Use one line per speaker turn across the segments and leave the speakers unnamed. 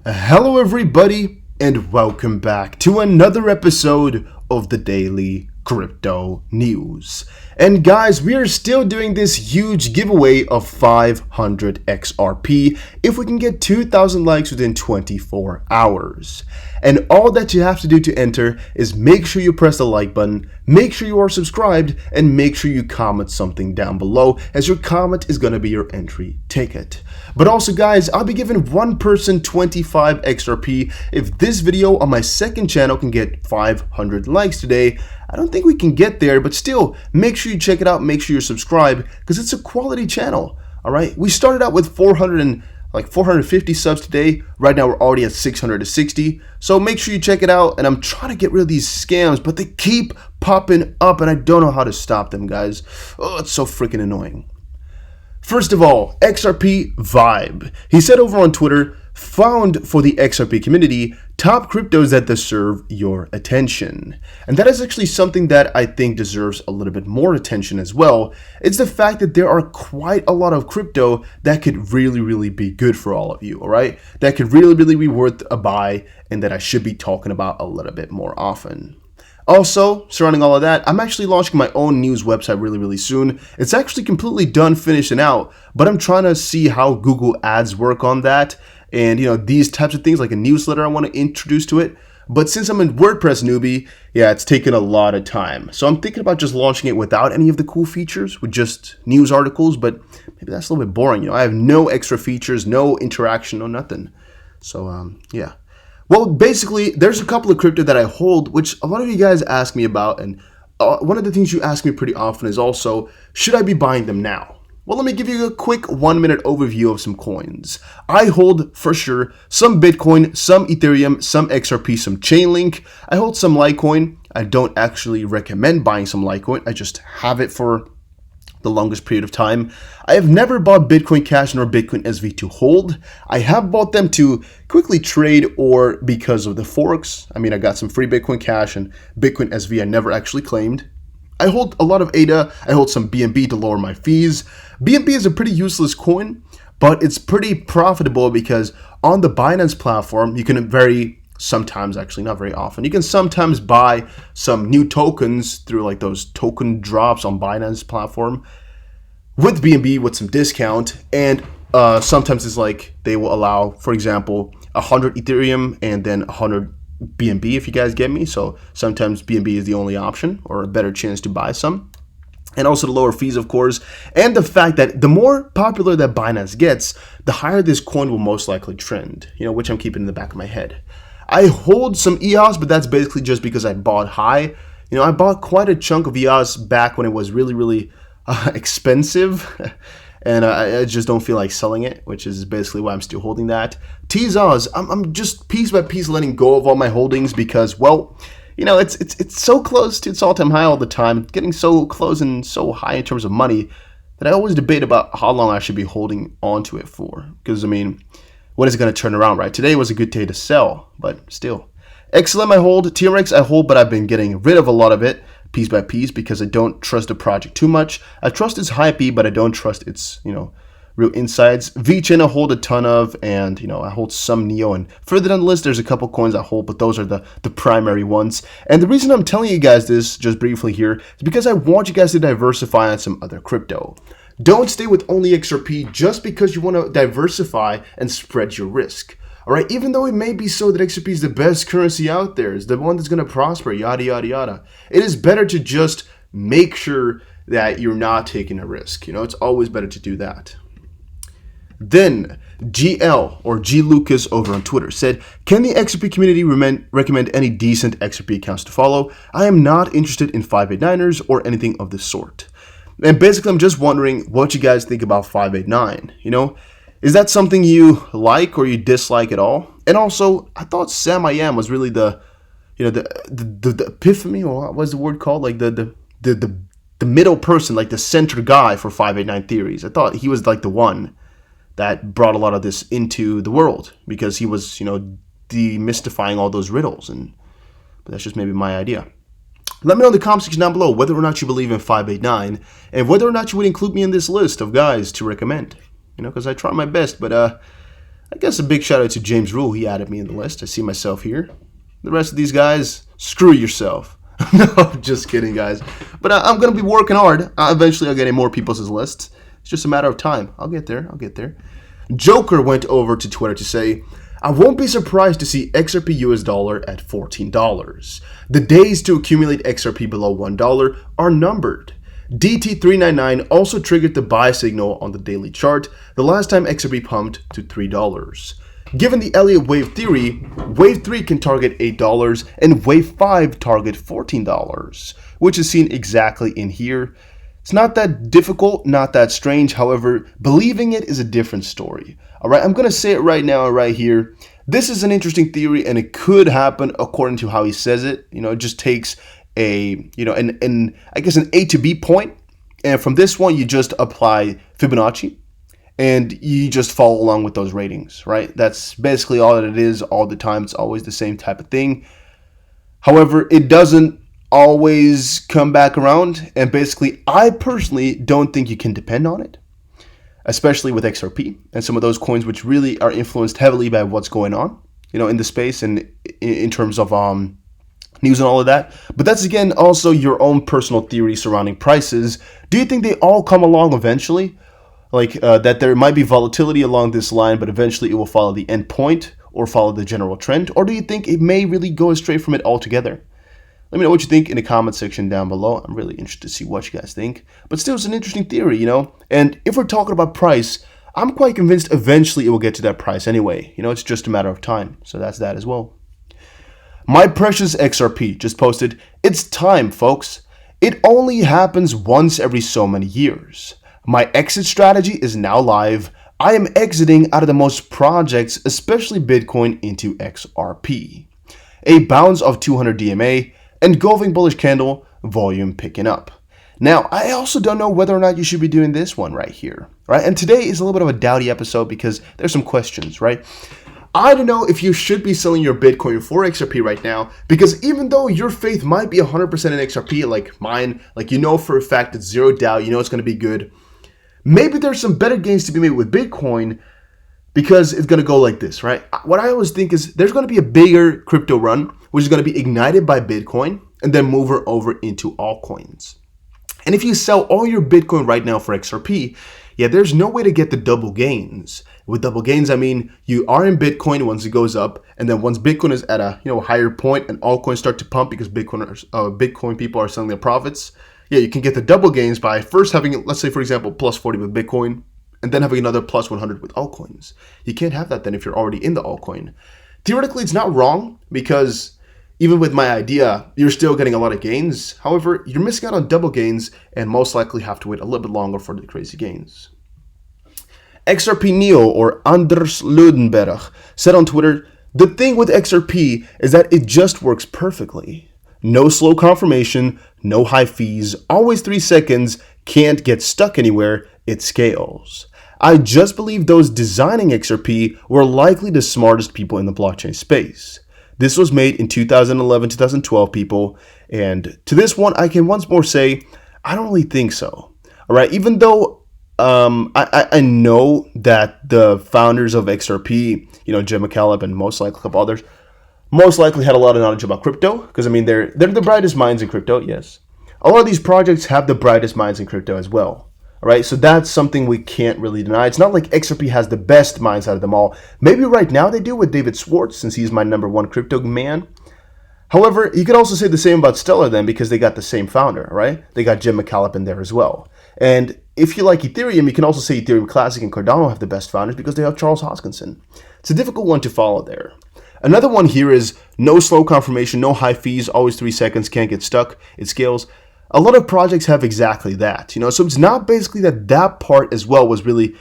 Hello everybody and welcome back to another episode of the Daily Crypto News. And guys, we are still doing this huge giveaway of 500 XRP if we can get 2,000 likes within 24 hours. And all that you have to do to enter is make sure you press the like button, make sure you are subscribed, and make sure you comment something down below, as your comment is going to be your entry ticket. But also guys, I'll be giving one person 25 XRP if this video on my second channel can get 500 likes today. I don't think we can get there, but still, make sure you check it out, make sure you're subscribed, because it's a quality channel, alright? We started out with 450 subs today. Right now we're already at 660, so make sure you check it out. And I'm trying to get rid of these scams, but they keep popping up and I don't know how to stop them, guys. Oh, it's so freaking annoying. First of all, XRP Vibe. He said over on Twitter, found for the XRP community, top cryptos that deserve your attention. And that is actually something that I think deserves a little bit more attention as well. It's the fact that there are quite a lot of crypto that could really be good for all of you, all right? That could really be worth a buy and that I should be talking about a little bit more often. Also, surrounding all of that, I'm actually launching my own news website really soon. It's actually completely done, finished, and out, but I'm trying to see how Google Ads work on that. And, these types of things, like a newsletter I want to introduce to it. But since I'm a WordPress newbie, yeah, it's taken a lot of time. So I'm thinking about just launching it without any of the cool features, with just news articles, but maybe that's a little bit boring. I have no extra features, no interaction, no nothing. So, yeah. Well, basically, there's a couple of crypto that I hold, which a lot of you guys ask me about, and one of the things you ask me pretty often is also, should I be buying them now? Well, let me give you a quick 1-minute overview of some coins. I hold, for sure, some Bitcoin, some Ethereum, some XRP, some Chainlink. I hold some Litecoin. I don't actually recommend buying some Litecoin. I just have it for the longest period of time. I have never bought Bitcoin Cash nor Bitcoin SV to hold. I have bought them to quickly trade or because of the forks. I mean, I got some free Bitcoin Cash and Bitcoin SV I never actually claimed. I hold a lot of ADA. I hold some BNB to lower my fees. BNB is a pretty useless coin, but it's pretty profitable because on the Binance platform, you can sometimes, actually not very often, you can sometimes buy some new tokens through like those token drops on Binance platform with BNB with some discount. And sometimes it's like they will allow, for example, 100 Ethereum and then 100 BNB, if you guys get me. So sometimes BNB is the only option or a better chance to buy some. And also the lower fees, of course, and the fact that the more popular that Binance gets, the higher this coin will most likely trend, which I'm keeping in the back of my head. I hold some EOS, but that's basically just because I bought high. I bought quite a chunk of EOS back when it was really expensive. And I just don't feel like selling it, which is basically why I'm still holding that. TZOS, I'm just piece by piece letting go of all my holdings because, well, it's so close to its all-time high all the time, getting so close and so high in terms of money that I always debate about how long I should be holding onto it for. Because, I mean, when is it going to turn around, right? Today was a good day to sell, but still. XLM I hold, TRX I hold, but I've been getting rid of a lot of it piece by piece because I don't trust the project too much. I trust its hype, but I don't trust its, real insides. VChain I hold a ton of, and, I hold some NEO. And further down the list, there's a couple coins I hold, but those are the primary ones. And the reason I'm telling you guys this just briefly here is because I want you guys to diversify on some other crypto. Don't stay with only XRP just because you want to diversify and spread your risk. All right, even though it may be so that XRP is the best currency out there, is the one that's going to prosper, yada, yada, yada. It is better to just make sure that you're not taking a risk. It's always better to do that. Then GL or G Lucas over on Twitter said, can the XRP community recommend any decent XRP accounts to follow? I am not interested in 589ers or anything of this sort. And basically, I'm just wondering what you guys think about 589. Is that something you like or you dislike at all? And also, I thought Sam I Am was really the epiphany, or what was the word called? Like the middle person, like the center guy for 589 theories. I thought he was like the one that brought a lot of this into the world because he was, demystifying all those riddles. But that's just maybe my idea. Let me know in the comment section down below whether or not you believe in 589 and whether or not you would include me in this list of guys to recommend. Because I try my best, but I guess a big shout out to James Rule. He added me in the list. I see myself here. The rest of these guys, screw yourself. No, just kidding, guys. But I'm going to be working hard. Eventually, I'll get in more people's lists. It's just a matter of time. I'll get there. Joker went over to Twitter to say, I won't be surprised to see XRP US dollar at $14. The days to accumulate XRP below $1 are numbered. DT399 also triggered the buy signal on the daily chart the last time XRP pumped to $3. Given the Elliott wave theory, wave 3 can target $8 and wave 5 target $14, which is seen exactly in here. It's not that difficult, not that strange. However, believing it is a different story. All right, I'm going to say it right now, right here. This is an interesting theory, and it could happen according to how he says it. It just takes a, I guess an A to B point, and from this one, you just apply Fibonacci, and you just follow along with those ratings, right? That's basically all that it is all the time. It's always the same type of thing. However, it doesn't always come back around, and basically I personally don't think you can depend on it, especially with XRP and some of those coins which really are influenced heavily by what's going on in the space and in terms of news and all of that. But that's again also your own personal theory surrounding prices. Do you think they all come along eventually, like that there might be volatility along this line, but eventually it will follow the end point or follow the general trend? Or do you think it may really go astray from it altogether? Let me know what you think in the comment section down below. I'm really interested to see what you guys think. But still, it's an interesting theory, And if we're talking about price, I'm quite convinced eventually it will get to that price anyway. It's just a matter of time. So that's that as well. My precious XRP just posted, it's time, folks. It only happens once every so many years. My exit strategy is now live. I am exiting out of the most projects, especially Bitcoin, into XRP. A bounce of 200 DMA, engulfing bullish candle, volume picking up. Now, I also don't know whether or not you should be doing this one right here, right? And today is a little bit of a dowdy episode because there's some questions, right? I don't know if you should be selling your Bitcoin for XRP right now, because even though your faith might be 100% in XRP, like mine, like for a fact it's zero doubt, it's going to be good, maybe there's some better gains to be made with Bitcoin because it's going to go like this, right? What I always think is there's going to be a bigger crypto run, which is going to be ignited by Bitcoin and then move over into altcoins. And if you sell all your Bitcoin right now for XRP, there's no way to get the double gains. With double gains, I mean you are in Bitcoin once it goes up, and then once Bitcoin is at a higher point and altcoins start to pump because Bitcoin people are selling their profits, you can get the double gains by first having, let's say for example, plus 40 with Bitcoin, and then having another plus 100 with altcoins. You can't have that then if you're already in the altcoin. Theoretically, it's not wrong because even with my idea, you're still getting a lot of gains. However, you're missing out on double gains and most likely have to wait a little bit longer for the crazy gains. XRP Neo, or Anders Ludenberg, said on Twitter, the thing with XRP is that it just works perfectly. No slow confirmation, no high fees, always 3 seconds, can't get stuck anywhere, it scales. I just believe those designing XRP were likely the smartest people in the blockchain space. This was made in 2011, 2012 people, and to this one, I can once more say, I don't really think so. All right, even though I know that the founders of XRP, Jim McCaleb and most likely a couple others, most likely had a lot of knowledge about crypto, because I mean, they're the brightest minds in crypto, yes. A lot of these projects have the brightest minds in crypto as well. All right, so that's something we can't really deny. It's not like XRP has the best minds out of them all. Maybe right now they do with David Schwartz, since he's my #1 crypto man. However, you could also say the same about Stellar then, because they got the same founder, right? They got Jim McCaleb in there as well. And if you like Ethereum, you can also say Ethereum Classic and Cardano have the best founders because they have Charles Hoskinson. It's a difficult one to follow there. Another one here is no slow confirmation, no high fees, always 3 seconds, can't get stuck, it scales. A lot of projects have exactly that, so it's not basically that part as well was really,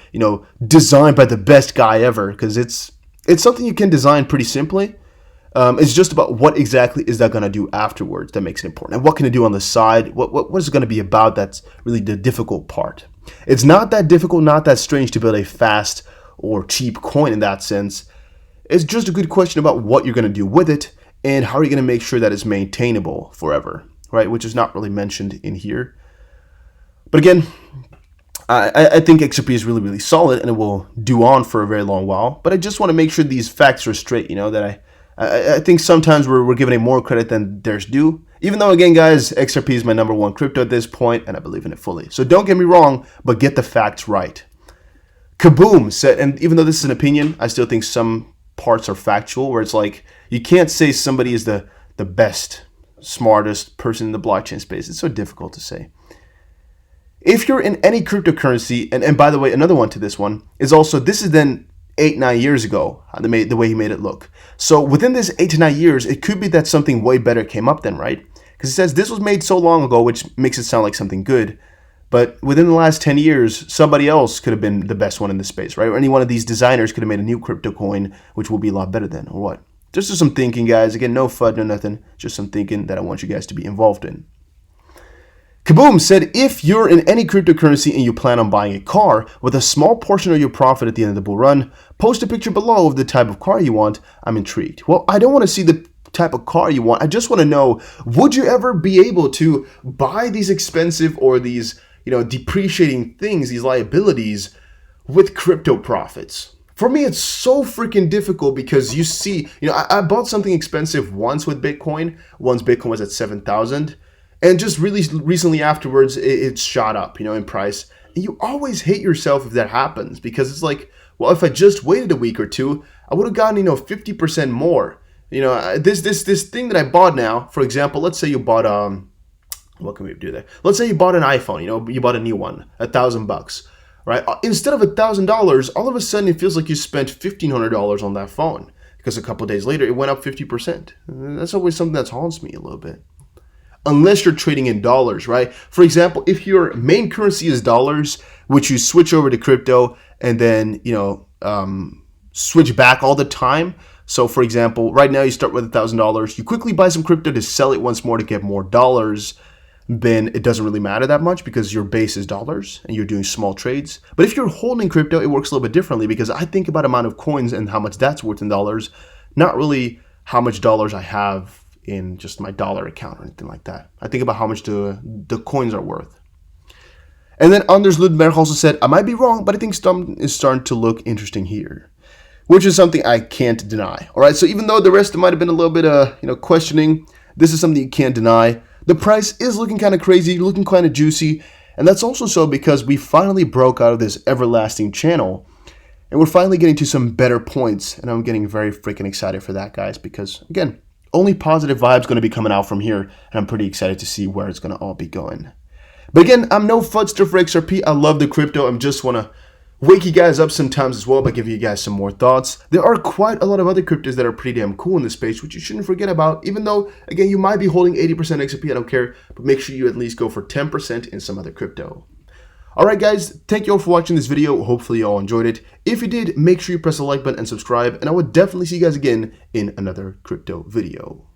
designed by the best guy ever, because it's something you can design pretty simply. It's just about what exactly is that going to do afterwards that makes it important, and what can it do on the side, what is it going to be about that's really the difficult part. It's not that difficult, not that strange to build a fast or cheap coin in that sense. It's just a good question about what you're going to do with it, and how are you going to make sure that it's maintainable forever. Right, which is not really mentioned in here. But again, I think XRP is really, really solid and it will do on for a very long while. But I just want to make sure these facts are straight, that I think sometimes we're giving it more credit than there's due. Even though, again, guys, XRP is my #1 crypto at this point, and I believe in it fully. So don't get me wrong, but get the facts right. Kaboom said, and even though this is an opinion, I still think some parts are factual, where it's like, you can't say somebody is the best, smartest person in the blockchain space. It's so difficult to say. If you're in any cryptocurrency, and by the way, another one to this one is also, this is then 8-9 years ago, the way he made it look. So within this 8 to 9 years, it could be that something way better came up then, right? Because it says this was made so long ago, which makes it sound like something good. But within the last 10 years, somebody else could have been the best one in the space, right? Or any one of these designers could have made a new crypto coin, which will be a lot better then, or what? Just some thinking, guys. Again, no FUD, no nothing. Just some thinking that I want you guys to be involved in. Kaboom said, if you're in any cryptocurrency and you plan on buying a car with a small portion of your profit at the end of the bull run, post a picture below of the type of car you want. I'm intrigued. Well, I don't want to see the type of car you want. I just want to know, would you ever be able to buy these expensive or these, depreciating things, these liabilities with crypto profits? For me, it's so freaking difficult because you see, I bought something expensive once with Bitcoin. Once Bitcoin was at 7,000. And just really recently afterwards, it shot up, in price. And you always hate yourself if that happens, because it's like, well, if I just waited a week or two, I would have gotten, 50% more. This thing that I bought now, for example, let's say you bought, what can we do there? Let's say you bought an iPhone, you bought a new one, $1,000, right? Instead of $1,000, all of a sudden it feels like you spent $1,500 on that phone, because a couple of days later it went up 50%. That's always something that haunts me a little bit. Unless you're trading in dollars, right? For example, if your main currency is dollars, which you switch over to crypto and then, switch back all the time. So for example, right now you start with $1,000, you quickly buy some crypto to sell it once more to get more dollars, then it doesn't really matter that much because your base is dollars and you're doing small trades. But if you're holding crypto, it works a little bit differently, because I think about amount of coins and how much that's worth in dollars, not really how much dollars I have in just my dollar account or anything like that. I think about how much the coins are worth. And then Anders Ludberg also said, I might be wrong, but I think something is starting to look interesting here, which is something I can't deny. All right, so even though the rest might have been a little bit questioning, this is something you can't deny. The price is looking kind of crazy, looking kind of juicy, and that's also so because we finally broke out of this everlasting channel, and we're finally getting to some better points, and I'm getting very freaking excited for that, guys, because again, only positive vibes going to be coming out from here, and I'm pretty excited to see where it's going to all be going. But again, I'm no fudster for XRP. I love the crypto. I just want to wake you guys up sometimes as well by giving you guys some more thoughts. There are quite a lot of other cryptos that are pretty damn cool in this space, which you shouldn't forget about, even though, again, you might be holding 80% XRP. I don't care, but make sure you at least go for 10% in some other crypto. Alright guys, thank you all for watching this video. Hopefully you all enjoyed it. If you did, make sure you press the like button and subscribe, and I will definitely see you guys again in another crypto video.